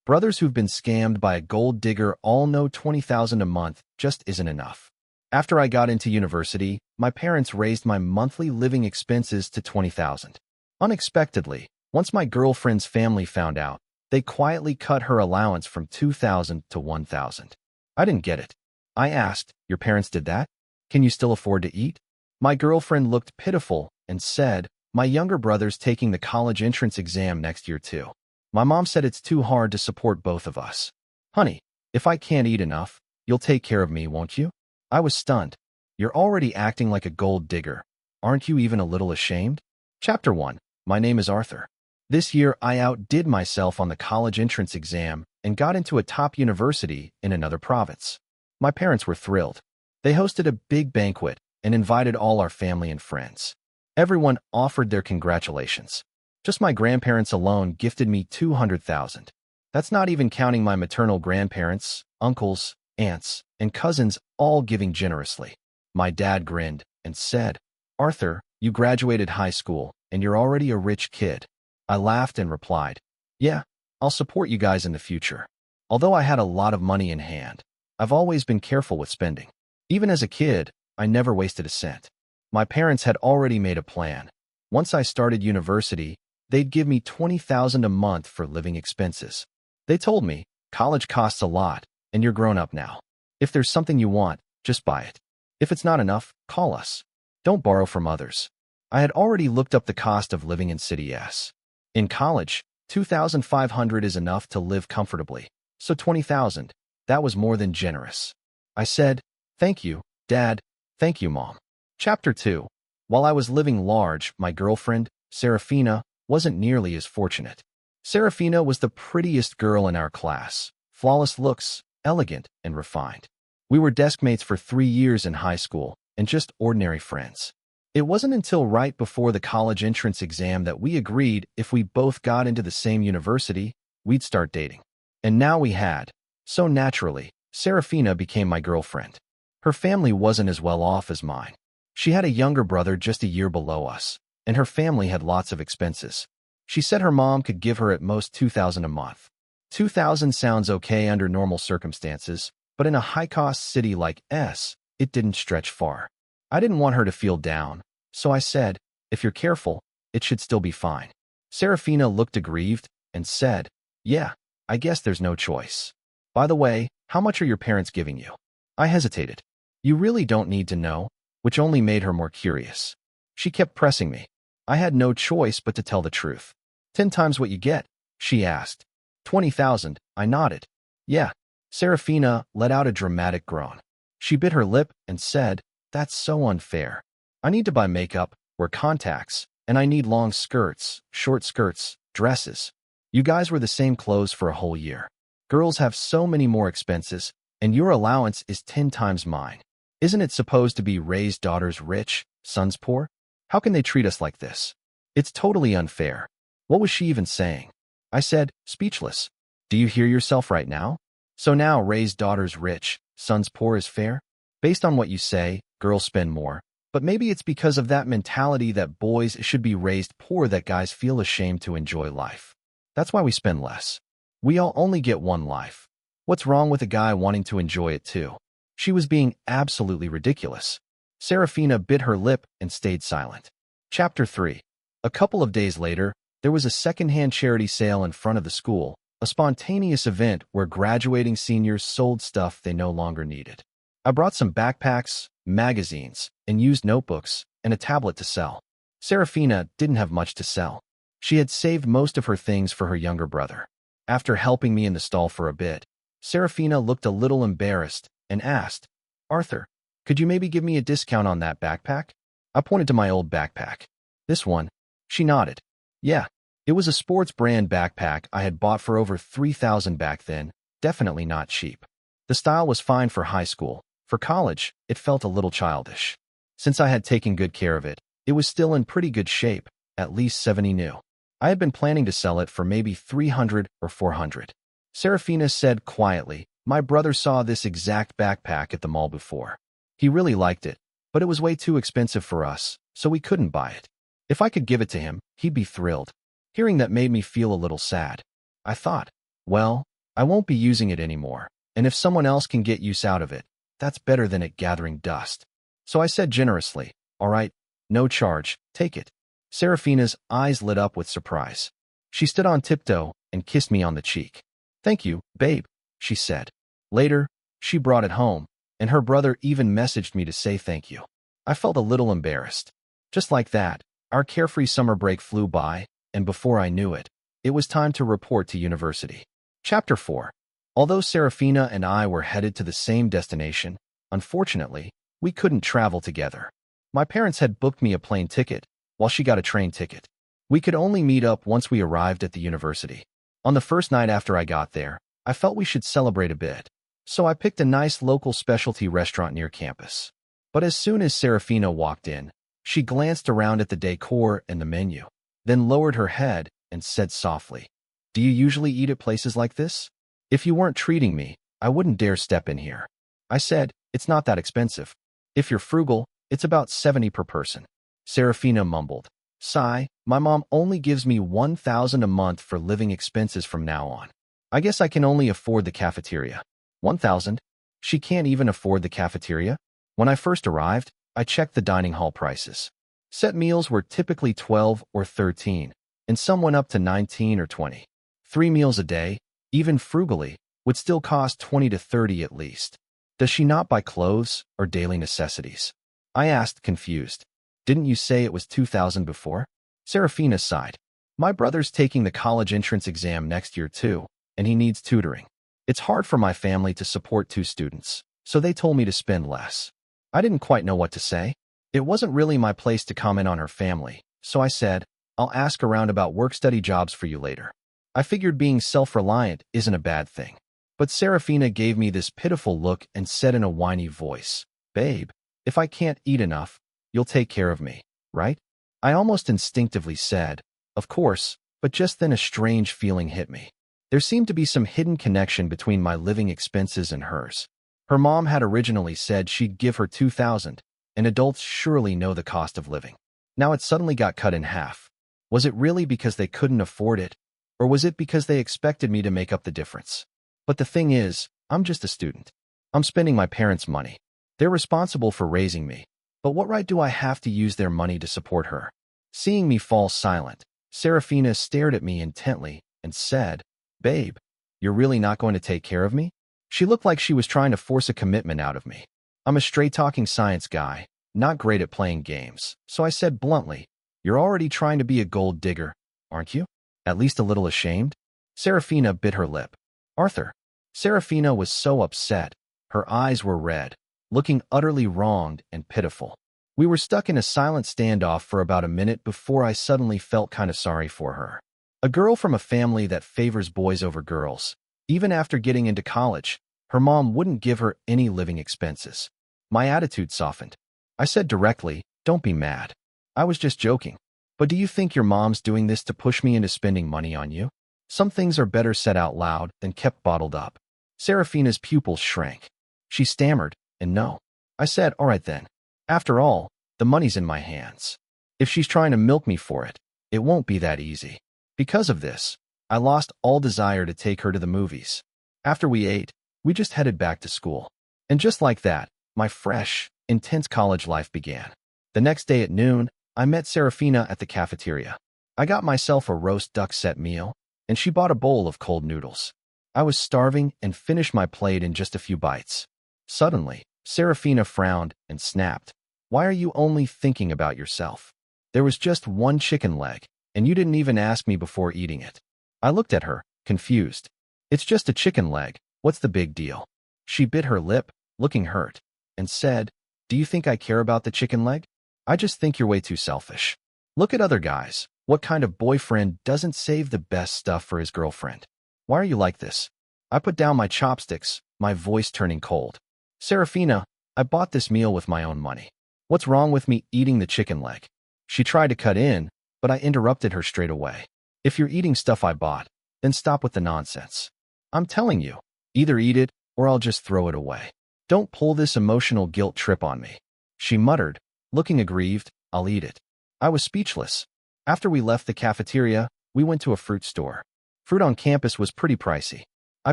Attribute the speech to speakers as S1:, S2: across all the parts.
S1: Brothers who've been scammed by a gold digger all know 20,000 a month just isn't enough. After I got into university, my parents raised my monthly living expenses to 20,000. Unexpectedly, once my girlfriend's family found out, they quietly cut her allowance from 2,000 to 1,000. I didn't get it. I asked, "Your parents did that? Can you still afford to eat?" My girlfriend looked pitiful and said, "My younger brother's taking the college entrance exam next year too. My mom said it's too hard to support both of us. Honey, if I can't eat enough, you'll take care of me, won't you?" I was stunned. You're already acting like a gold digger. Aren't you even a little ashamed? Chapter 1. My name is Arthur. This year, I outdid myself on the college entrance exam and got into a top university in another province. My parents were thrilled. They hosted a big banquet and invited all our family and friends. Everyone offered their congratulations. Just my grandparents alone gifted me 200,000. That's not even counting my maternal grandparents, uncles, aunts, and cousins all giving generously. My dad grinned and said, "Arthur, you graduated high school and you're already a rich kid." I laughed and replied, "Yeah, I'll support you guys in the future." Although I had a lot of money in hand, I've always been careful with spending. Even as a kid, I never wasted a cent. My parents had already made a plan. Once I started university, they'd give me 20,000 a month for living expenses. They told me, "College costs a lot, and you're grown up now. If there's something you want, just buy it. If it's not enough, call us. Don't borrow from others." I had already looked up the cost of living in City S. In college, 2,500 is enough to live comfortably, so 20,000, that was more than generous. I said, "Thank you, Dad. Thank you, Mom." Chapter 2. While I was living large, my girlfriend, Serafina, wasn't nearly as fortunate. Serafina was the prettiest girl in our class, flawless looks, elegant and refined. We were deskmates for 3 years in high school and just ordinary friends. It wasn't until right before the college entrance exam that we agreed if we both got into the same university, we'd start dating. And now we had. So naturally, Serafina became my girlfriend. Her family wasn't as well off as mine. She had a younger brother just a year below us, and her family had lots of expenses. She said her mom could give her at most 2,000 a month. 2,000 sounds okay under normal circumstances, but in a high-cost city like S, it didn't stretch far. I didn't want her to feel down, so I said, "If you're careful, it should still be fine." Serafina looked aggrieved and said, "Yeah, I guess there's no choice. By the way, how much are your parents giving you?" I hesitated. "You really don't need to know," which only made her more curious. She kept pressing me. I had no choice but to tell the truth. 10 times what you get?" she asked. 20,000, I nodded. "Yeah." Serafina let out a dramatic groan. She bit her lip and said, "That's so unfair. I need to buy makeup, wear contacts, and I need long skirts, short skirts, dresses. You guys wear the same clothes for a whole year. Girls have so many more expenses, and your allowance is 10 times mine. Isn't it supposed to be raise daughters rich, sons poor? How can they treat us like this? It's totally unfair." What was she even saying? I said, speechless. "Do you hear yourself right now? So now raise daughters rich, sons poor is fair? Based on what you say, girls spend more. But maybe it's because of that mentality that boys should be raised poor that guys feel ashamed to enjoy life. That's why we spend less. We all only get one life. What's wrong with a guy wanting to enjoy it too?" She was being absolutely ridiculous. Serafina bit her lip and stayed silent. Chapter 3. A couple of days later, there was a second-hand charity sale in front of the school, a spontaneous event where graduating seniors sold stuff they no longer needed. I brought some backpacks, magazines, and used notebooks, and a tablet to sell. Serafina didn't have much to sell. She had saved most of her things for her younger brother. After helping me in the stall for a bit, Serafina looked a little embarrassed and asked, "Arthur, could you maybe give me a discount on that backpack?" I pointed to my old backpack. "This one?" She nodded. "Yeah, it was a sports brand backpack I had bought for over 3,000 back then, definitely not cheap. The style was fine for high school. For college, it felt a little childish. Since I had taken good care of it, it was still in pretty good shape, at least 70 new. I had been planning to sell it for maybe 300 or 400. Serafina said quietly, "My brother saw this exact backpack at the mall before. He really liked it, but it was way too expensive for us, so we couldn't buy it. If I could give it to him, he'd be thrilled." Hearing that made me feel a little sad. I thought, well, I won't be using it anymore, and if someone else can get use out of it, that's better than it gathering dust. So I said generously, all right, no charge, take it. Serafina's eyes lit up with surprise. She stood on tiptoe and kissed me on the cheek. Thank you, babe, she said. Later, she brought it home, and her brother even messaged me to say thank you. I felt a little embarrassed. Just like that, our carefree summer break flew by, and before I knew it, it was time to report to university. Chapter 4. Although Serafina and I were headed to the same destination, unfortunately, we couldn't travel together. My parents had booked me a plane ticket, while she got a train ticket. We could only meet up once we arrived at the university. On the first night after I got there, I felt we should celebrate a bit. So I picked a nice local specialty restaurant near campus. But as soon as Serafina walked in, she glanced around at the decor and the menu, then lowered her head and said softly, "Do you usually eat at places like this? If you weren't treating me, I wouldn't dare step in here." I said, "It's not that expensive. If you're frugal, it's about 70 per person." Serafina mumbled, "Sigh, my mom only gives me 1,000 a month for living expenses from now on. I guess I can only afford the cafeteria." 1,000? She can't even afford the cafeteria? When I first arrived, I checked the dining hall prices. Set meals were typically 12 or 13, and some went up to 19 or 20. 3 meals a day, even frugally, would still cost 20 to 30 at least. Does she not buy clothes or daily necessities? I asked, confused. Didn't you say it was 2,000 before? Serafina sighed. My brother's taking the college entrance exam next year too, and he needs tutoring. It's hard for my family to support 2 students, so they told me to spend less. I didn't quite know what to say. It wasn't really my place to comment on her family, so I said, "I'll ask around about work-study jobs for you later." I figured being self-reliant isn't a bad thing. But Serafina gave me this pitiful look and said in a whiny voice, "Babe, if I can't eat enough, you'll take care of me, right?" I almost instinctively said, "Of course," but just then a strange feeling hit me. There seemed to be some hidden connection between my living expenses and hers. Her mom had originally said she'd give her 2,000, and adults surely know the cost of living. Now it suddenly got cut in half. Was it really because they couldn't afford it, or was it because they expected me to make up the difference? But the thing is, I'm just a student. I'm spending my parents' money. They're responsible for raising me, but what right do I have to use their money to support her? Seeing me fall silent, Serafina stared at me intently and said, "Babe, you're really not going to take care of me?" She looked like she was trying to force a commitment out of me. I'm a straight-talking science guy, not great at playing games, so I said bluntly, "You're already trying to be a gold digger, aren't you? At least a little ashamed?" Serafina bit her lip. "Arthur." Serafina was so upset. Her eyes were red, looking utterly wronged and pitiful. We were stuck in a silent standoff for about a minute before I suddenly felt kind of sorry for her. A girl from a family that favors boys over girls. Even after getting into college, her mom wouldn't give her any living expenses. My attitude softened. I said directly, "Don't be mad. I was just joking. But do you think your mom's doing this to push me into spending money on you? Some things are better said out loud than kept bottled up." Serafina's pupils shrank. She stammered, and no. I said, "All right then. After all, the money's in my hands. If she's trying to milk me for it, it won't be that easy." Because of this, I lost all desire to take her to the movies. After we ate, we just headed back to school. And just like that, my fresh, intense college life began. The next day at noon, I met Serafina at the cafeteria. I got myself a roast duck set meal, and she bought a bowl of cold noodles. I was starving and finished my plate in just a few bites. Suddenly, Serafina frowned and snapped, "Why are you only thinking about yourself? There was just one chicken leg, and you didn't even ask me before eating it." I looked at her, confused. "It's just a chicken leg. What's the big deal?" She bit her lip, looking hurt, and said, "Do you think I care about the chicken leg? I just think you're way too selfish. Look at other guys. What kind of boyfriend doesn't save the best stuff for his girlfriend? Why are you like this?" I put down my chopsticks, my voice turning cold. "Serafina, I bought this meal with my own money. What's wrong with me eating the chicken leg?" She tried to cut in, but I interrupted her straight away. "If you're eating stuff I bought, then stop with the nonsense. I'm telling you, either eat it or I'll just throw it away. Don't pull this emotional guilt trip on me." She muttered, looking aggrieved, "I'll eat it." I was speechless. After we left the cafeteria, we went to a fruit store. Fruit on campus was pretty pricey. I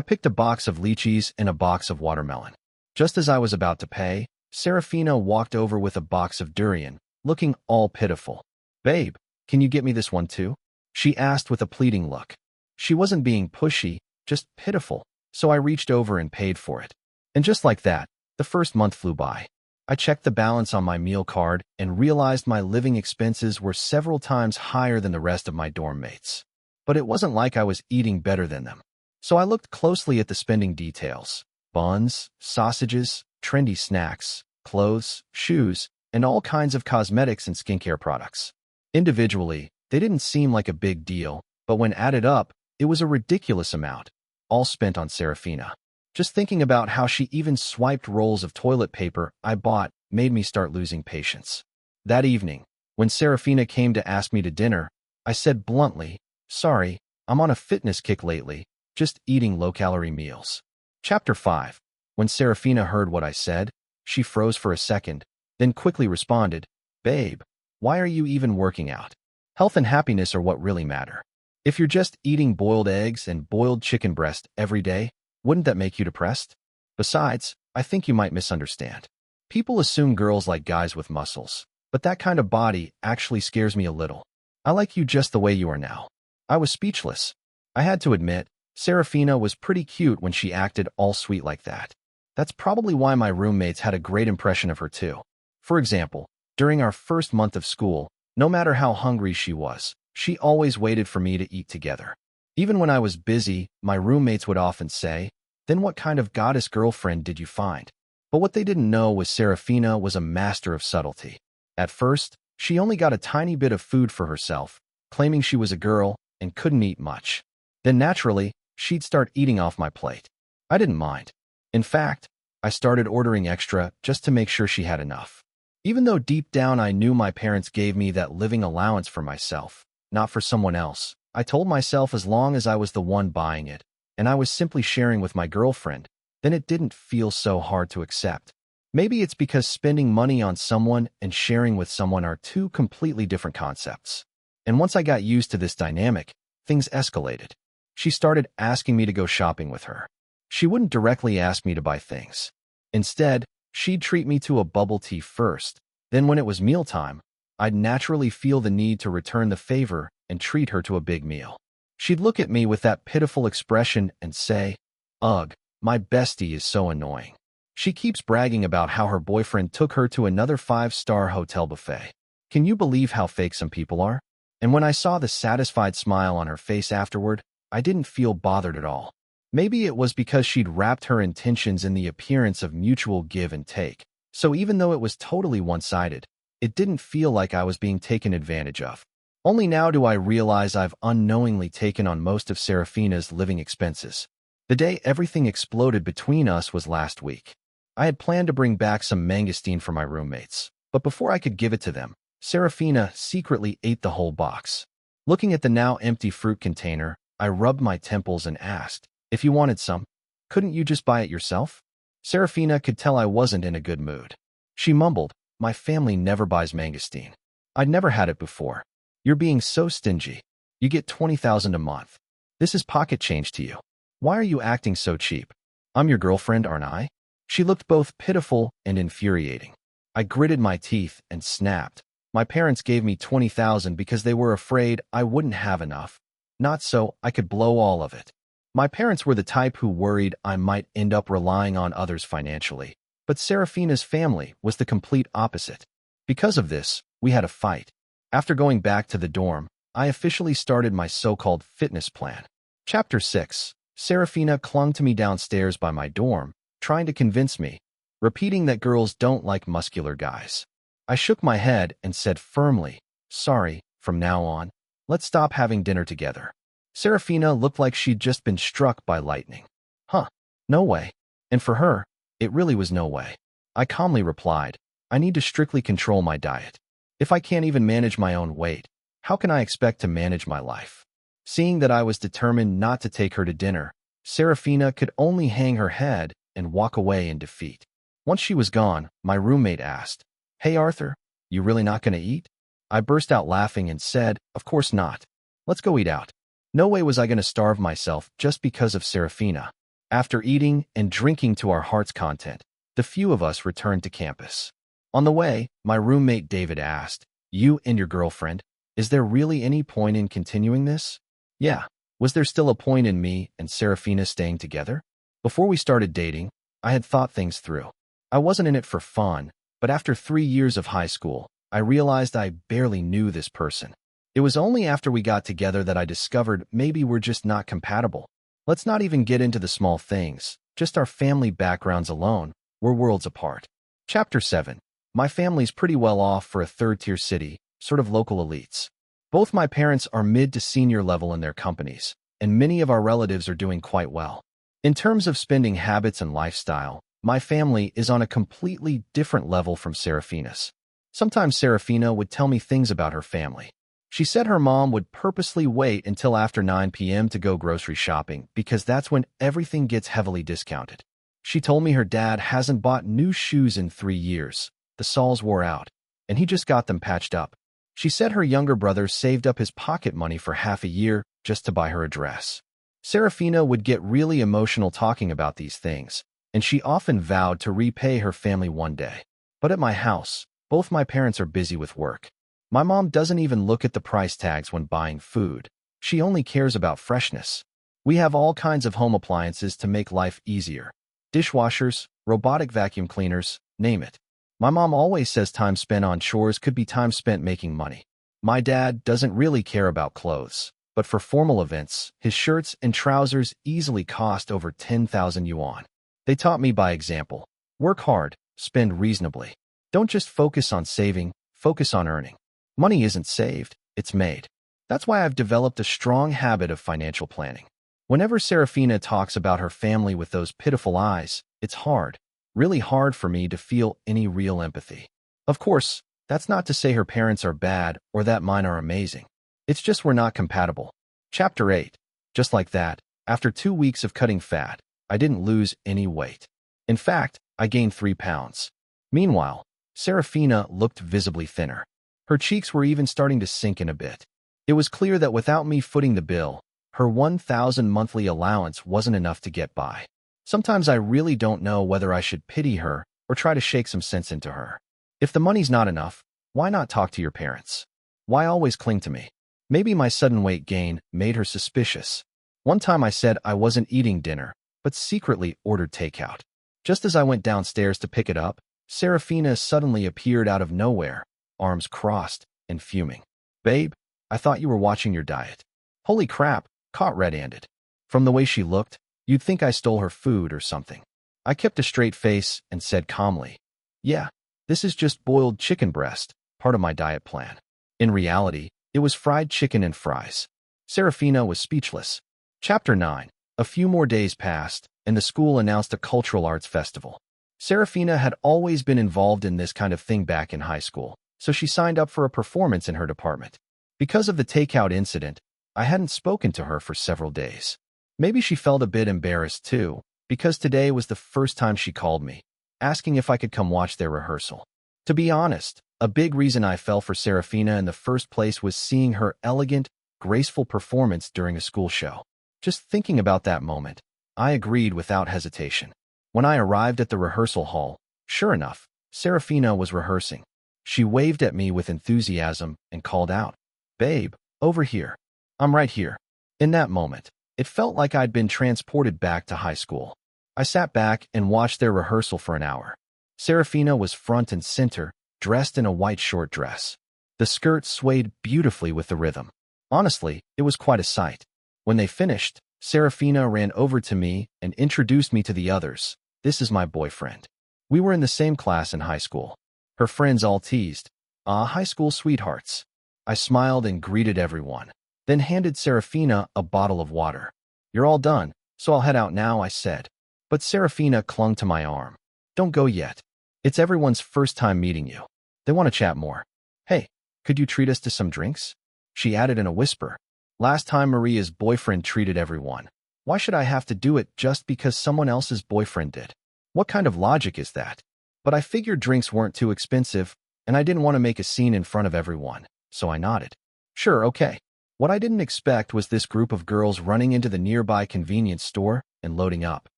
S1: picked a box of lychees and a box of watermelon. Just as I was about to pay, Serafina walked over with a box of durian, looking all pitiful. "Babe, can you get me this one too?" she asked with a pleading look. She wasn't being pushy, just pitiful, so I reached over and paid for it. And just like that, the first month flew by. I checked the balance on my meal card and realized my living expenses were several times higher than the rest of my dorm mates. But it wasn't like I was eating better than them. So I looked closely at the spending details: buns, sausages, trendy snacks, clothes, shoes, and all kinds of cosmetics and skincare products. Individually, they didn't seem like a big deal, but when added up, it was a ridiculous amount, all spent on Serafina. Just thinking about how she even swiped rolls of toilet paper I bought made me start losing patience. That evening, when Serafina came to ask me to dinner, I said bluntly, "Sorry, I'm on a fitness kick lately, just eating low-calorie meals." Chapter 5. When Serafina heard what I said, she froze for a second, then quickly responded, "Babe, why are you even working out? Health and happiness are what really matter. If you're just eating boiled eggs and boiled chicken breast every day, wouldn't that make you depressed? Besides, I think you might misunderstand. People assume girls like guys with muscles, but that kind of body actually scares me a little. I like you just the way you are now." I was speechless. I had to admit, Serafina was pretty cute when she acted all sweet like that. That's probably why my roommates had a great impression of her too. For example, during our first month of school, no matter how hungry she was, she always waited for me to eat together. Even when I was busy, my roommates would often say, "Then what kind of goddess girlfriend did you find?" But what they didn't know was Serafina was a master of subtlety. At first, she only got a tiny bit of food for herself, claiming she was a girl and couldn't eat much. Then naturally, she'd start eating off my plate. I didn't mind. In fact, I started ordering extra just to make sure she had enough. Even though deep down I knew my parents gave me that living allowance for myself, not for someone else, I told myself as long as I was the one buying it, and I was simply sharing with my girlfriend, then it didn't feel so hard to accept. Maybe it's because spending money on someone and sharing with someone are two completely different concepts. And once I got used to this dynamic, things escalated. She started asking me to go shopping with her. She wouldn't directly ask me to buy things. Instead, she'd treat me to a bubble tea first. Then when it was mealtime, I'd naturally feel the need to return the favor and treat her to a big meal. She'd look at me with that pitiful expression and say, "Ugh, my bestie is so annoying. She keeps bragging about how her boyfriend took her to another 5-star hotel buffet. Can you believe how fake some people are?" And when I saw the satisfied smile on her face afterward, I didn't feel bothered at all. Maybe it was because she'd wrapped her intentions in the appearance of mutual give and take. So even though it was totally one-sided, it didn't feel like I was being taken advantage of. Only now do I realize I've unknowingly taken on most of Serafina's living expenses. The day everything exploded between us was last week. I had planned to bring back some mangosteen for my roommates, but before I could give it to them, Serafina secretly ate the whole box. Looking at the now empty fruit container, I rubbed my temples and asked, "If you wanted some, couldn't you just buy it yourself?" Serafina could tell I wasn't in a good mood. She mumbled, "My family never buys mangosteen. I'd never had it before. You're being so stingy. You get 20,000 a month. This is pocket change to you. Why are you acting so cheap? I'm your girlfriend, aren't I?" She looked both pitiful and infuriating. I gritted my teeth and snapped. "My parents gave me 20,000 because they were afraid I wouldn't have enough, not so I could blow all of it." My parents were the type who worried I might end up relying on others financially, but Serafina's family was the complete opposite. Because of this, we had a fight. After going back to the dorm, I officially started my so-called fitness plan. Chapter 6. Serafina clung to me downstairs by my dorm, trying to convince me, repeating that girls don't like muscular guys. I shook my head and said firmly, "Sorry, from now on, let's stop having dinner together." Serafina looked like she'd just been struck by lightning. "Huh, no way." And for her, it really was no way. I calmly replied, "I need to strictly control my diet. If I can't even manage my own weight, how can I expect to manage my life?" Seeing that I was determined not to take her to dinner, Serafina could only hang her head and walk away in defeat. Once she was gone, my roommate asked, "Hey Arthur, you really not gonna eat?" I burst out laughing and said, "Of course not. Let's go eat out." No way was I going to starve myself just because of Serafina. After eating and drinking to our heart's content, the few of us returned to campus. On the way, my roommate David asked, "You and your girlfriend, is there really any point in continuing this?" Yeah. Was there still a point in me and Serafina staying together? Before we started dating, I had thought things through. I wasn't in it for fun, but after 3 years of high school, I realized I barely knew this person. It was only after we got together that I discovered maybe we're just not compatible. Let's not even get into the small things, just our family backgrounds alone, we're worlds apart. Chapter 7. My family's pretty well off for a third-tier city, sort of local elites. Both my parents are mid to senior level in their companies, and many of our relatives are doing quite well. In terms of spending habits and lifestyle, my family is on a completely different level from Serafina's. Sometimes Serafina would tell me things about her family. She said her mom would purposely wait until after 9 p.m. to go grocery shopping because that's when everything gets heavily discounted. She told me her dad hasn't bought new shoes in 3 years. The soles wore out, and he just got them patched up. She said her younger brother saved up his pocket money for half a year just to buy her a dress. Serafina would get really emotional talking about these things, and she often vowed to repay her family one day. But at my house, both my parents are busy with work. My mom doesn't even look at the price tags when buying food. She only cares about freshness. We have all kinds of home appliances to make life easier. Dishwashers, robotic vacuum cleaners, name it. My mom always says time spent on chores could be time spent making money. My dad doesn't really care about clothes, but for formal events, his shirts and trousers easily cost over 10,000 yuan. They taught me by example. Work hard, spend reasonably. Don't just focus on saving, focus on earning. Money isn't saved, it's made. That's why I've developed a strong habit of financial planning. Whenever Serafina talks about her family with those pitiful eyes, it's hard, really hard for me to feel any real empathy. Of course, that's not to say her parents are bad or that mine are amazing. It's just we're not compatible. Chapter 8. Just like that, after 2 weeks of cutting fat, I didn't lose any weight. In fact, I gained 3 pounds. Meanwhile, Serafina looked visibly thinner. Her cheeks were even starting to sink in a bit. It was clear that without me footing the bill, her 1,000 monthly allowance wasn't enough to get by. Sometimes I really don't know whether I should pity her or try to shake some sense into her. If the money's not enough, why not talk to your parents? Why always cling to me? Maybe my sudden weight gain made her suspicious. One time I said I wasn't eating dinner, but secretly ordered takeout. Just as I went downstairs to pick it up, Serafina suddenly appeared out of nowhere, arms crossed and fuming. "Babe, I thought you were watching your diet." Holy crap, caught red-handed. From the way she looked, you'd think I stole her food or something. I kept a straight face and said calmly, "Yeah, this is just boiled chicken breast, part of my diet plan." In reality, it was fried chicken and fries. Serafina was speechless. Chapter 9. A few more days passed, and the school announced a cultural arts festival. Serafina had always been involved in this kind of thing back in high school, so she signed up for a performance in her department. Because of the takeout incident, I hadn't spoken to her for several days. Maybe she felt a bit embarrassed too, because today was the first time she called me, asking if I could come watch their rehearsal. To be honest, a big reason I fell for Serafina in the first place was seeing her elegant, graceful performance during a school show. Just thinking about that moment, I agreed without hesitation. When I arrived at the rehearsal hall, sure enough, Serafina was rehearsing. She waved at me with enthusiasm and called out, "Babe, over here." "I'm right here." In that moment, it felt like I'd been transported back to high school. I sat back and watched their rehearsal for an hour. Serafina was front and center, dressed in a white short dress. The skirt swayed beautifully with the rhythm. Honestly, it was quite a sight. When they finished, Serafina ran over to me and introduced me to the others. "This is my boyfriend." We were in the same class in high school. Her friends all teased, "Ah, high school sweethearts." I smiled and greeted everyone, then handed Serafina a bottle of water. "You're all done, so I'll head out now," I said. But Serafina clung to my arm. "Don't go yet. It's everyone's first time meeting you. They want to chat more. Hey, could you treat us to some drinks?" She added in a whisper. Last time Maria's boyfriend treated everyone. Why should I have to do it just because someone else's boyfriend did? What kind of logic is that? But I figured drinks weren't too expensive, and I didn't want to make a scene in front of everyone, so I nodded. "Sure, okay." What I didn't expect was this group of girls running into the nearby convenience store and loading up.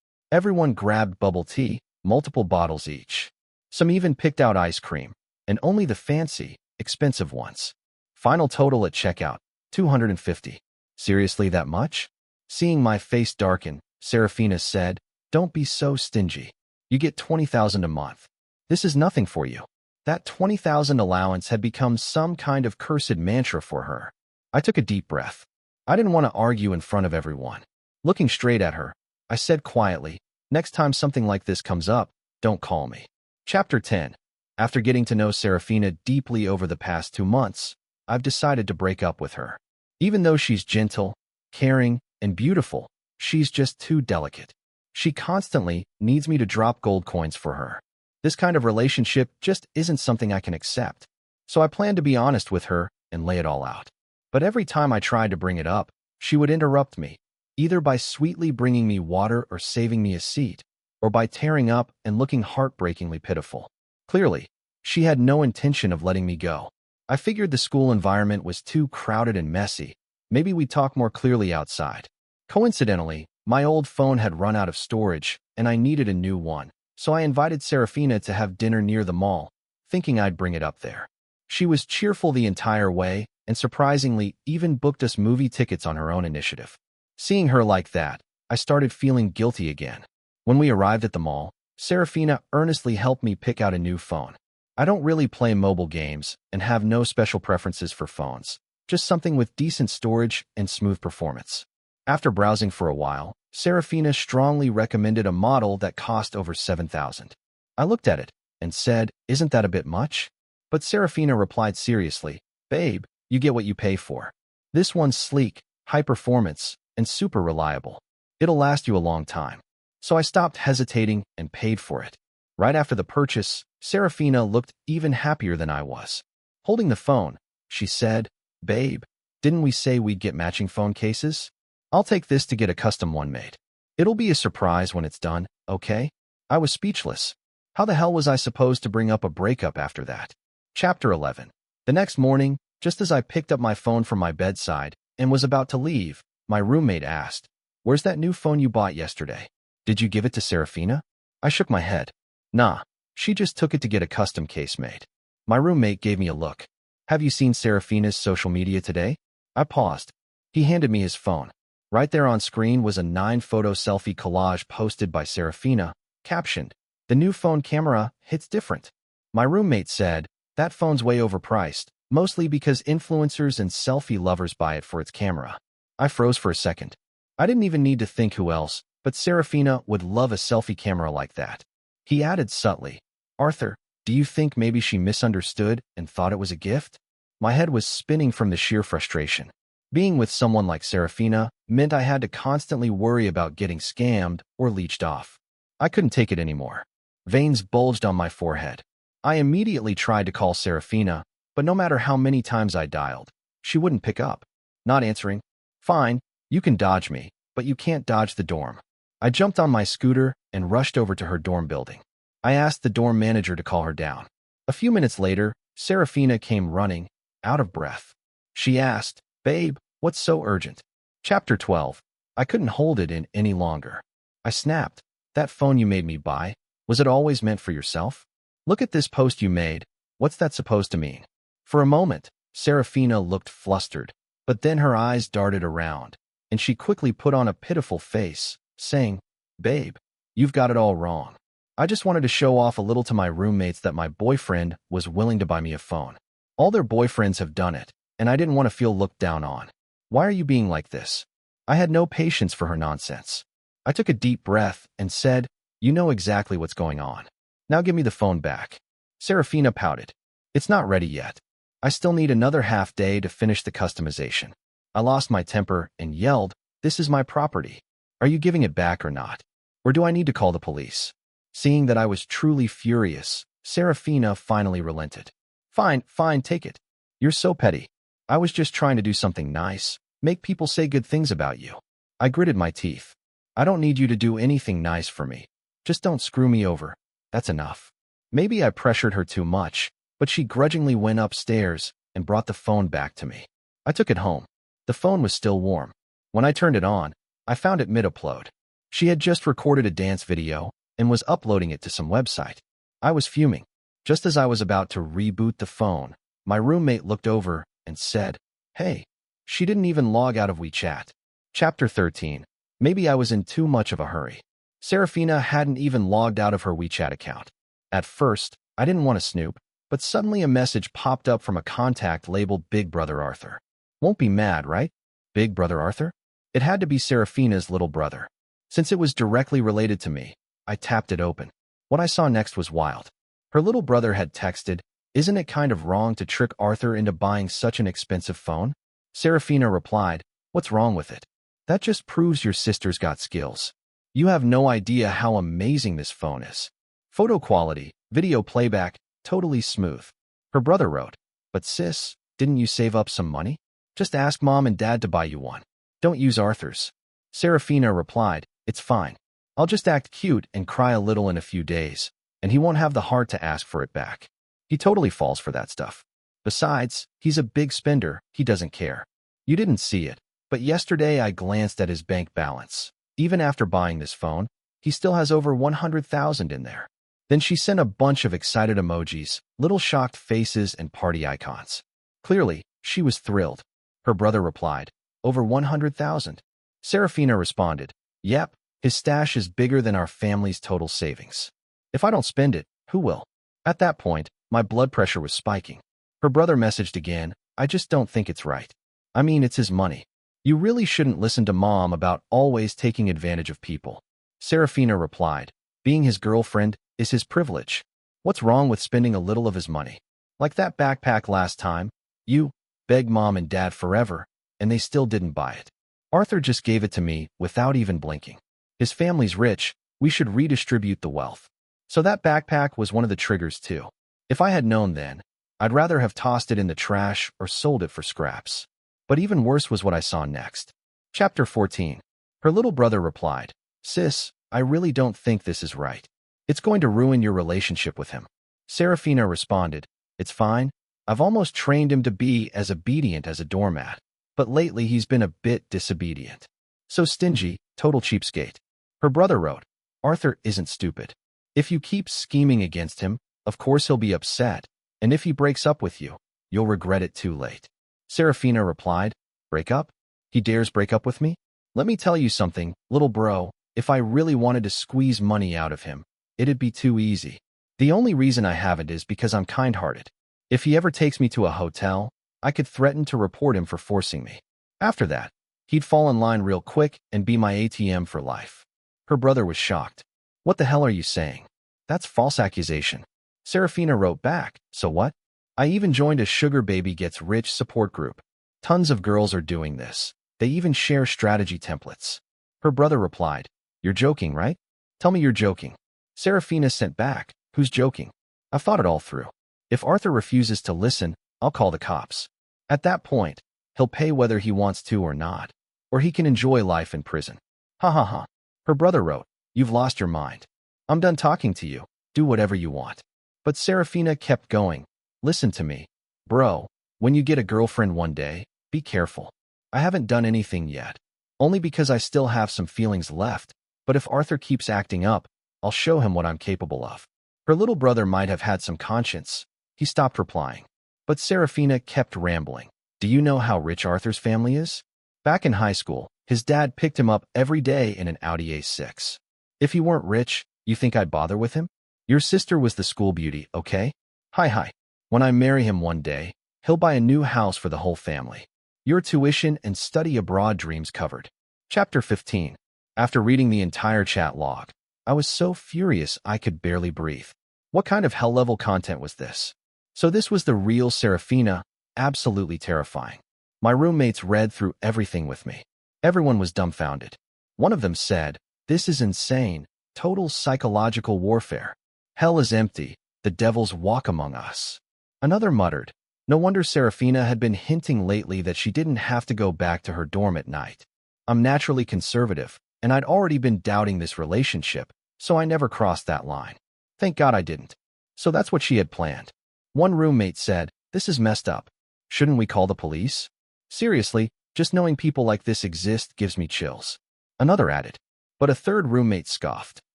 S1: Everyone grabbed bubble tea, multiple bottles each. Some even picked out ice cream, and only the fancy, expensive ones. Final total at checkout, $250. Seriously that much? Seeing my face darken, Serafina said, "Don't be so stingy. You get $20,000 a month. This is nothing for you." That $20,000 allowance had become some kind of cursed mantra for her. I took a deep breath. I didn't want to argue in front of everyone. Looking straight at her, I said quietly, "Next time something like this comes up, don't call me." Chapter 10. After getting to know Serafina deeply over the past 2 months, I've decided to break up with her. Even though she's gentle, caring, and beautiful, she's just too delicate. She constantly needs me to drop gold coins for her. This kind of relationship just isn't something I can accept. So I planned to be honest with her and lay it all out. But every time I tried to bring it up, she would interrupt me, either by sweetly bringing me water or saving me a seat, or by tearing up and looking heartbreakingly pitiful. Clearly, she had no intention of letting me go. I figured the school environment was too crowded and messy. Maybe we'd talk more clearly outside. Coincidentally, my old phone had run out of storage, and I needed a new one, so I invited Serafina to have dinner near the mall, thinking I'd bring it up there. She was cheerful the entire way, and surprisingly, even booked us movie tickets on her own initiative. Seeing her like that, I started feeling guilty again. When we arrived at the mall, Serafina earnestly helped me pick out a new phone. I don't really play mobile games and have no special preferences for phones, just something with decent storage and smooth performance. After browsing for a while, Serafina strongly recommended a model that cost over $7,000. I looked at it and said, "Isn't that a bit much?" But Serafina replied seriously, "Babe, you get what you pay for. This one's sleek, high performance, and super reliable. It'll last you a long time." So I stopped hesitating and paid for it. Right after the purchase, Serafina looked even happier than I was. Holding the phone, she said, "Babe, didn't we say we'd get matching phone cases? I'll take this to get a custom one made. It'll be a surprise when it's done, okay?" I was speechless. How the hell was I supposed to bring up a breakup after that? Chapter 11. The next morning, just as I picked up my phone from my bedside and was about to leave, my roommate asked, "Where's that new phone you bought yesterday? Did you give it to Serafina?" I shook my head. "Nah, she just took it to get a custom case made." My roommate gave me a look. "Have you seen Serafina's social media today?" I paused. He handed me his phone. Right there on screen was a 9-photo selfie collage posted by Serafina, captioned, "The new phone camera hits different." My roommate said, "That phone's way overpriced, mostly because influencers and selfie lovers buy it for its camera." I froze for a second. I didn't even need to think who else, but Serafina would love a selfie camera like that. He added subtly, "Arthur, do you think maybe she misunderstood and thought it was a gift?" My head was spinning from the sheer frustration. Being with someone like Serafina meant I had to constantly worry about getting scammed or leached off. I couldn't take it anymore. Veins bulged on my forehead. I immediately tried to call Serafina, but no matter how many times I dialed, she wouldn't pick up. Not answering. "Fine, you can dodge me, but you can't dodge the dorm." I jumped on my scooter and rushed over to her dorm building. I asked the dorm manager to call her down. A few minutes later, Serafina came running, out of breath. She asked, "Babe, what's so urgent?" Chapter 12. I couldn't hold it in any longer. I snapped. "That phone you made me buy, was it always meant for yourself? Look at this post you made. What's that supposed to mean?" For a moment, Serafina looked flustered, but then her eyes darted around, and she quickly put on a pitiful face, saying, "Babe, you've got it all wrong. I just wanted to show off a little to my roommates that my boyfriend was willing to buy me a phone. All their boyfriends have done it, and I didn't want to feel looked down on. Why are you being like this?" I had no patience for her nonsense. I took a deep breath and said, "You know exactly what's going on. Now give me the phone back." Serafina pouted. "It's not ready yet. I still need another half day to finish the customization." I lost my temper and yelled, "This is my property. Are you giving it back or not? Or do I need to call the police?" Seeing that I was truly furious, Serafina finally relented. Fine, take it. You're so petty. I was just trying to do something nice, make people say good things about you." I gritted my teeth. "I don't need you to do anything nice for me. Just don't screw me over. That's enough." Maybe I pressured her too much, but she grudgingly went upstairs and brought the phone back to me. I took it home. The phone was still warm. When I turned it on, I found it mid-upload. She had just recorded a dance video and was uploading it to some website. I was fuming. Just as I was about to reboot the phone, my roommate looked over and said, "Hey." She didn't even log out of WeChat. Chapter 13. Maybe I was in too much of a hurry. Serafina hadn't even logged out of her WeChat account. At first, I didn't want to snoop, but suddenly a message popped up from a contact labeled Big Brother Arthur. Won't be mad, right? Big Brother Arthur? It had to be Serafina's little brother. Since it was directly related to me, I tapped it open. What I saw next was wild. Her little brother had texted, "Isn't it kind of wrong to trick Arthur into buying such an expensive phone?" Serafina replied, "What's wrong with it? That just proves your sister's got skills. You have no idea how amazing this phone is. Photo quality, video playback, totally smooth." Her brother wrote, "But sis, didn't you save up some money? Just ask mom and dad to buy you one. Don't use Arthur's." Serafina replied, "It's fine. I'll just act cute and cry a little in a few days, and he won't have the heart to ask for it back. He totally falls for that stuff. Besides, he's a big spender, he doesn't care. You didn't see it, but yesterday I glanced at his bank balance. Even after buying this phone, he still has over 100,000 in there." Then she sent a bunch of excited emojis, little shocked faces, and party icons. Clearly, she was thrilled. Her brother replied, "Over 100,000. Serafina responded, "Yep, his stash is bigger than our family's total savings. If I don't spend it, who will?" At that point, my blood pressure was spiking. Her brother messaged again, "I just don't think it's right. I mean, it's his money. You really shouldn't listen to mom about always taking advantage of people." Serafina replied, "Being his girlfriend is his privilege. What's wrong with spending a little of his money? Like that backpack last time, you begged mom and dad forever, and they still didn't buy it. Arthur just gave it to me without even blinking. His family's rich, we should redistribute the wealth." So that backpack was one of the triggers too. If I had known then, I'd rather have tossed it in the trash or sold it for scraps. But even worse was what I saw next. Chapter 14. Her little brother replied, "Sis, I really don't think this is right. It's going to ruin your relationship with him." Serafina responded, "It's fine. I've almost trained him to be as obedient as a doormat. But lately he's been a bit disobedient. So stingy, total cheapskate." Her brother wrote, "Arthur isn't stupid. If you keep scheming against him, of course he'll be upset. And if he breaks up with you, you'll regret it too late." Serafina replied, "Break up? He dares break up with me? Let me tell you something, little bro. If I really wanted to squeeze money out of him, it'd be too easy. The only reason I haven't is because I'm kind-hearted. If he ever takes me to a hotel, I could threaten to report him for forcing me. After that, he'd fall in line real quick and be my ATM for life." Her brother was shocked. "What the hell are you saying? That's false accusation." Serafina wrote back, "So what? I even joined a Sugar Baby Gets Rich support group. Tons of girls are doing this. They even share strategy templates." Her brother replied, "You're joking, right? Tell me you're joking." Serafina sent back, "Who's joking? I've thought it all through. If Arthur refuses to listen, I'll call the cops. At that point, he'll pay whether he wants to or not, or he can enjoy life in prison." Ha ha ha. Her brother wrote, "You've lost your mind. I'm done talking to you. Do whatever you want." But Serafina kept going. "Listen to me, bro. When you get a girlfriend one day, be careful. I haven't done anything yet, only because I still have some feelings left. But if Arthur keeps acting up, I'll show him what I'm capable of." Her little brother might have had some conscience. He stopped replying. But Serafina kept rambling. "Do you know how rich Arthur's family is? Back in high school, his dad picked him up every day in an Audi A6. If he weren't rich, you think I'd bother with him? Your sister was the school beauty, okay? Hi. When I marry him one day, he'll buy a new house for the whole family. Your tuition and study abroad dreams covered." Chapter 15. After reading the entire chat log, I was so furious I could barely breathe. What kind of hell-level content was this? So this was the real Serafina, absolutely terrifying. My roommates read through everything with me. Everyone was dumbfounded. One of them said, "This is insane, total psychological warfare. Hell is empty, the devils walk among us." Another muttered, "No wonder Serafina had been hinting lately that she didn't have to go back to her dorm at night. I'm naturally conservative, and I'd already been doubting this relationship, so I never crossed that line. Thank God I didn't." So that's what she had planned. One roommate said, "This is messed up. Shouldn't we call the police? Seriously, just knowing people like this exist gives me chills." Another added, But a third roommate scoffed.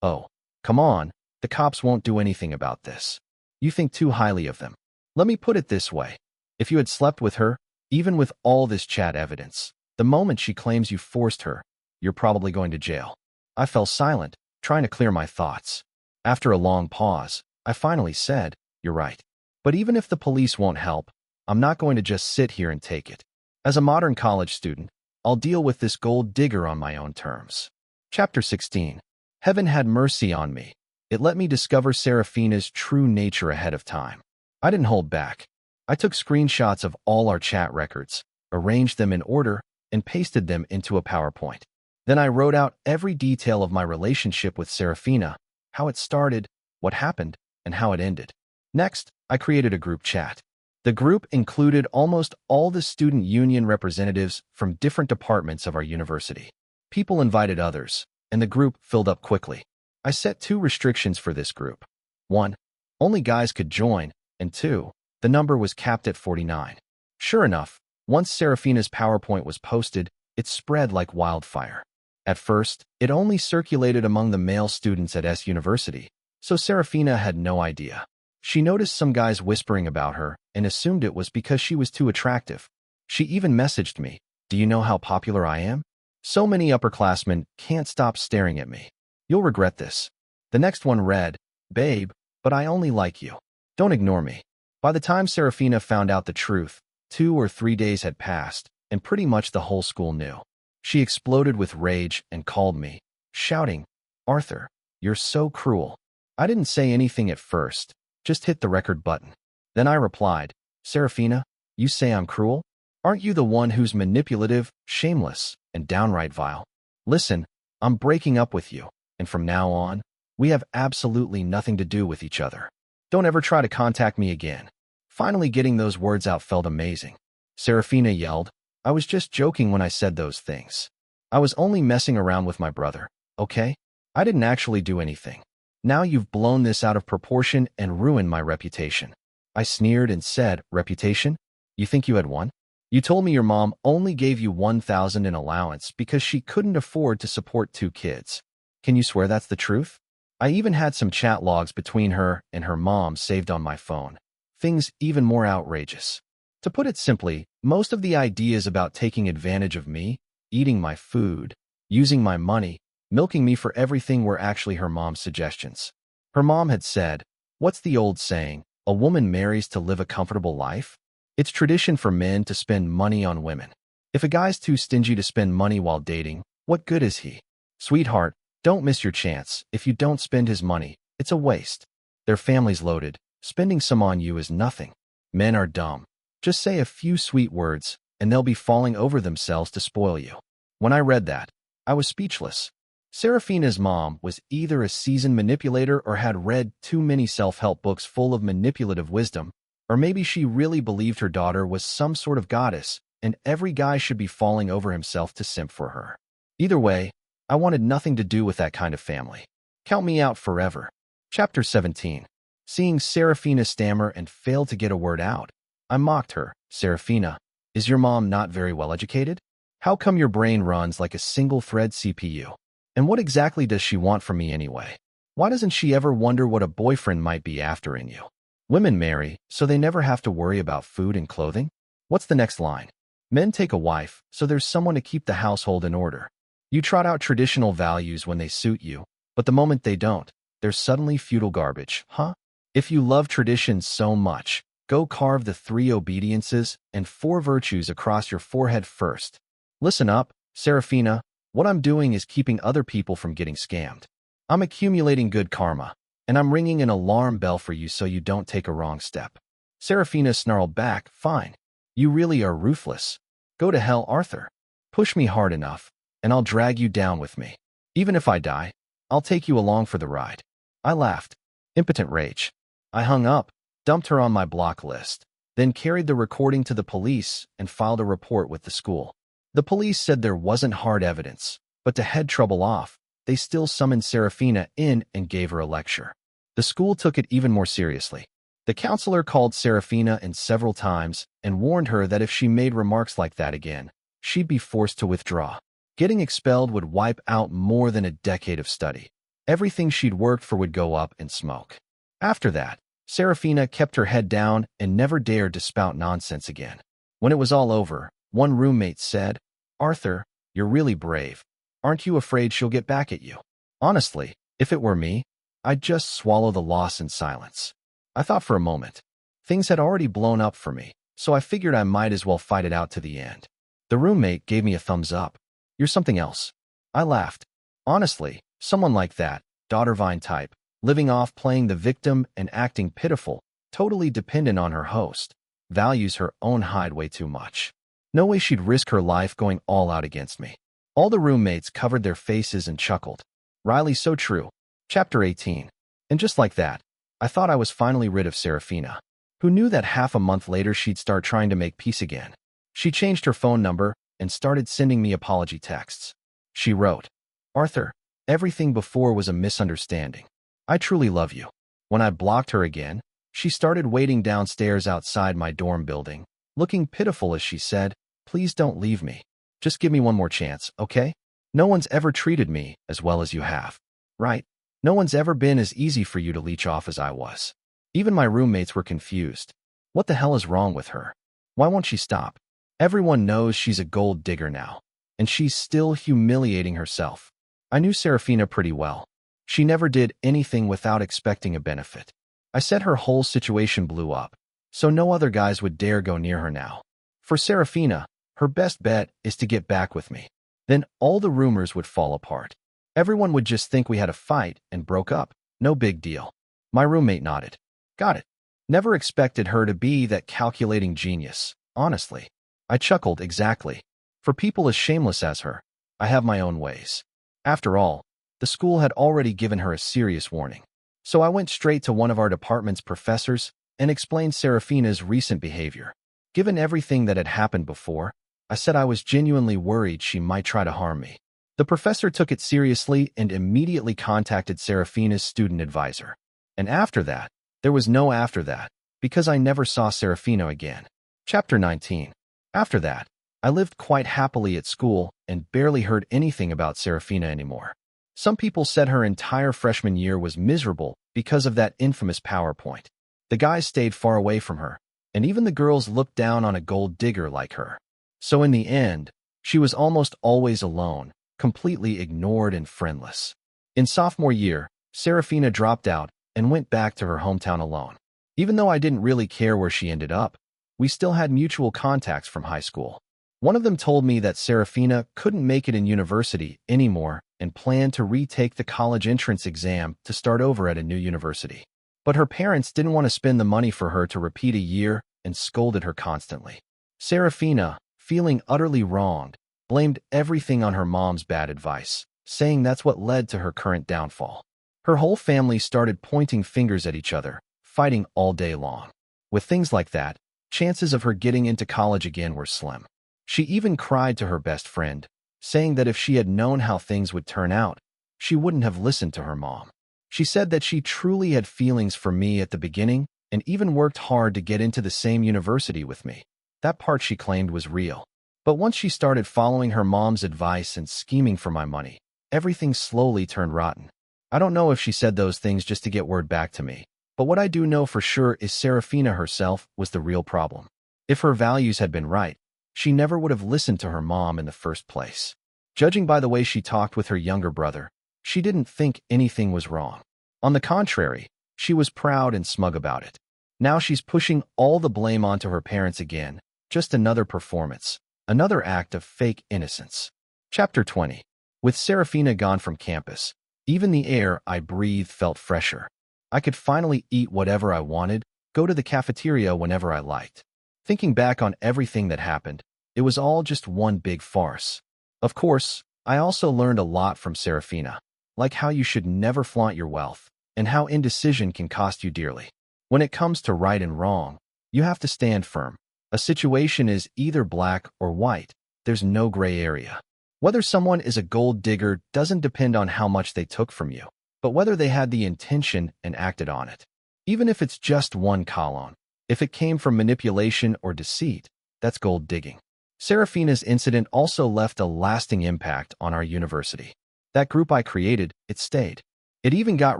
S1: Oh, come on, the cops won't do anything about this. You think too highly of them. Let me put it this way. If you had slept with her, even with all this chat evidence, the moment she claims you forced her, you're probably going to jail. I fell silent, trying to clear my thoughts. After a long pause, I finally said, you're right. But even if the police won't help, I'm not going to just sit here and take it. As a modern college student, I'll deal with this gold digger on my own terms. Chapter 16. Heaven had mercy on me. It let me discover Serafina's true nature ahead of time. I didn't hold back. I took screenshots of all our chat records, arranged them in order, and pasted them into a PowerPoint. Then I wrote out every detail of my relationship with Serafina, how it started, what happened, and how it ended. Next, I created a group chat. The group included almost all the student union representatives from different departments of our university. People invited others, and the group filled up quickly. I set 2 restrictions for this group. 1. Only guys could join, and 2. The number was capped at 49. Sure enough, once Serafina's PowerPoint was posted, it spread like wildfire. At first, it only circulated among the male students at S University, so Serafina had no idea. She noticed some guys whispering about her and assumed it was because she was too attractive. She even messaged me, "Do you know how popular I am?" So many upperclassmen can't stop staring at me. You'll regret this. The next one read, "Babe, but I only like you. Don't ignore me." By the time Serafina found out the truth, 2 or 3 days had passed, and pretty much the whole school knew. She exploded with rage and called me, shouting, "Arthur, you're so cruel." I didn't say anything at first, just hit the record button. Then I replied, "Serafina, you say I'm cruel? Aren't you the one who's manipulative, shameless, and downright vile? Listen, I'm breaking up with you, and from now on, we have absolutely nothing to do with each other. Don't ever try to contact me again." Finally getting those words out felt amazing. Serafina yelled, "I was just joking when I said those things. I was only messing around with my brother, okay? I didn't actually do anything. Now you've blown this out of proportion and ruined my reputation." I sneered and said, "Reputation? You think you had one? You told me your mom only gave you $1,000 in allowance because she couldn't afford to support 2 kids. Can you swear that's the truth?" I even had some chat logs between her and her mom saved on my phone. Things even more outrageous. To put it simply, most of the ideas about taking advantage of me, eating my food, using my money, milking me for everything were actually her mom's suggestions. Her mom had said, "What's the old saying? A woman marries to live a comfortable life? It's tradition for men to spend money on women. If a guy's too stingy to spend money while dating, what good is he? Sweetheart, don't miss your chance. If you don't spend his money, it's a waste. Their family's loaded. Spending some on you is nothing. Men are dumb. Just say a few sweet words, and they'll be falling over themselves to spoil you." When I read that, I was speechless. Serafina's mom was either a seasoned manipulator or had read too many self-help books full of manipulative wisdom, or maybe she really believed her daughter was some sort of goddess, and every guy should be falling over himself to simp for her. Either way, I wanted nothing to do with that kind of family. Count me out forever. Chapter 17. Seeing Serafina stammer and fail to get a word out, I mocked her. "Serafina, is your mom not very well educated? How come your brain runs like a single-thread CPU? And what exactly does she want from me anyway? Why doesn't she ever wonder what a boyfriend might be after in you? Women marry, so they never have to worry about food and clothing? What's the next line? Men take a wife, so there's someone to keep the household in order. You trot out traditional values when they suit you, but the moment they don't, they're suddenly feudal garbage, huh? If you love traditions so much, go carve the 3 obediences and 4 virtues across your forehead first. Listen up, Serafina. What I'm doing is keeping other people from getting scammed. I'm accumulating good karma, and I'm ringing an alarm bell for you so you don't take a wrong step." Serafina snarled back, "Fine. You really are ruthless. Go to hell, Arthur. Push me hard enough, and I'll drag you down with me. Even if I die, I'll take you along for the ride." I laughed. Impotent rage. I hung up, dumped her on my block list, then carried the recording to the police and filed a report with the school. The police said there wasn't hard evidence, but to head trouble off, they still summoned Serafina in and gave her a lecture. The school took it even more seriously. The counselor called Serafina in several times and warned her that if she made remarks like that again, she'd be forced to withdraw. Getting expelled would wipe out more than a decade of study. Everything she'd worked for would go up in smoke. After that, Serafina kept her head down and never dared to spout nonsense again. When it was all over, one roommate said, "Arthur, you're really brave. Aren't you afraid she'll get back at you?" Honestly, if it were me, I'd just swallow the loss in silence. I thought for a moment. Things had already blown up for me, so I figured I might as well fight it out to the end. The roommate gave me a thumbs up. "You're something else." I laughed. Honestly, someone like that, Daughtervine type, living off playing the victim and acting pitiful, totally dependent on her host, values her own hide way too much. No way she'd risk her life going all out against me. All the roommates covered their faces and chuckled. Riley, so true. Chapter 18. And just like that, I thought I was finally rid of Serafina. Who knew that half a month later she'd start trying to make peace again? She changed her phone number and started sending me apology texts. She wrote, "Arthur, everything before was a misunderstanding. I truly love you." When I blocked her again, she started waiting downstairs outside my dorm building, looking pitiful as she said, "Please don't leave me. Just give me one more chance, okay? No one's ever treated me as well as you have. Right? No one's ever been as easy for you to leech off as I was." Even my roommates were confused. What the hell is wrong with her? Why won't she stop? Everyone knows she's a gold digger now, and she's still humiliating herself. I knew Serafina pretty well. She never did anything without expecting a benefit. I said her whole situation blew up, so no other guys would dare go near her now. For Serafina, her best bet is to get back with me. Then all the rumors would fall apart. Everyone would just think we had a fight and broke up. No big deal. My roommate nodded. Got it. Never expected her to be that calculating genius, honestly. I chuckled. Exactly. For people as shameless as her, I have my own ways. After all, the school had already given her a serious warning. So I went straight to one of our department's professors and explained Serafina's recent behavior. Given everything that had happened before, I said I was genuinely worried she might try to harm me. The professor took it seriously and immediately contacted Serafina's student advisor. And after that, there was no after that, because I never saw Serafina again. Chapter 19. After that, I lived quite happily at school and barely heard anything about Serafina anymore. Some people said her entire freshman year was miserable because of that infamous PowerPoint. The guys stayed far away from her, and even the girls looked down on a gold digger like her. So in the end, she was almost always alone, completely ignored and friendless. In sophomore year, Serafina dropped out and went back to her hometown alone. Even though I didn't really care where she ended up, we still had mutual contacts from high school. One of them told me that Serafina couldn't make it in university anymore and planned to retake the college entrance exam to start over at a new university. But her parents didn't want to spend the money for her to repeat a year and scolded her constantly. Serafina, feeling utterly wronged, blamed everything on her mom's bad advice, saying that's what led to her current downfall. Her whole family started pointing fingers at each other, fighting all day long. With things like that, chances of her getting into college again were slim. She even cried to her best friend, saying that if she had known how things would turn out, she wouldn't have listened to her mom. She said that she truly had feelings for me at the beginning and even worked hard to get into the same university with me. That part she claimed was real. But once she started following her mom's advice and scheming for my money, everything slowly turned rotten. I don't know if she said those things just to get word back to me, but what I do know for sure is Serafina herself was the real problem. If her values had been right, she never would have listened to her mom in the first place. Judging by the way she talked with her younger brother, she didn't think anything was wrong. On the contrary, she was proud and smug about it. Now she's pushing all the blame onto her parents again, just another performance, another act of fake innocence. Chapter 20. With Serafina gone from campus, even the air I breathed felt fresher. I could finally eat whatever I wanted, go to the cafeteria whenever I liked. Thinking back on everything that happened, it was all just one big farce. Of course, I also learned a lot from Serafina, like how you should never flaunt your wealth, and how indecision can cost you dearly. When it comes to right and wrong, you have to stand firm. A situation is either black or white. There's no gray area. Whether someone is a gold digger doesn't depend on how much they took from you, but whether they had the intention and acted on it. Even if it's just one colon, if it came from manipulation or deceit, that's gold digging. Serafina's incident also left a lasting impact on our university. That group I created, it stayed. It even got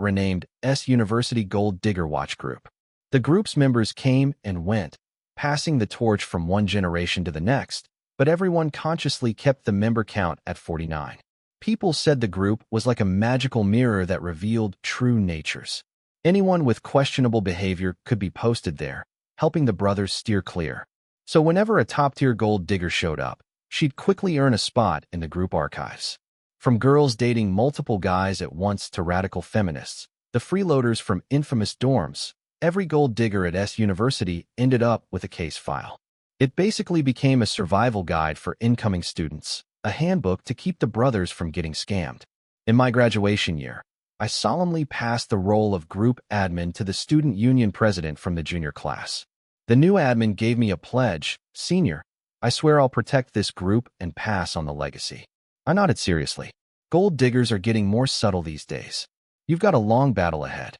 S1: renamed S University Gold Digger Watch Group. The group's members came and went, passing the torch from one generation to the next, but everyone consciously kept the member count at 49. People said the group was like a magical mirror that revealed true natures. Anyone with questionable behavior could be posted there, helping the brothers steer clear. So whenever a top-tier gold digger showed up, she'd quickly earn a spot in the group archives. From girls dating multiple guys at once to radical feminists, the freeloaders from infamous dorms, every gold digger at S University ended up with a case file. It basically became a survival guide for incoming students, a handbook to keep the brothers from getting scammed. In my graduation year, I solemnly passed the role of group admin to the student union president from the junior class. The new admin gave me a pledge, "Senior, I swear I'll protect this group and pass on the legacy." I nodded seriously. Gold diggers are getting more subtle these days. You've got a long battle ahead.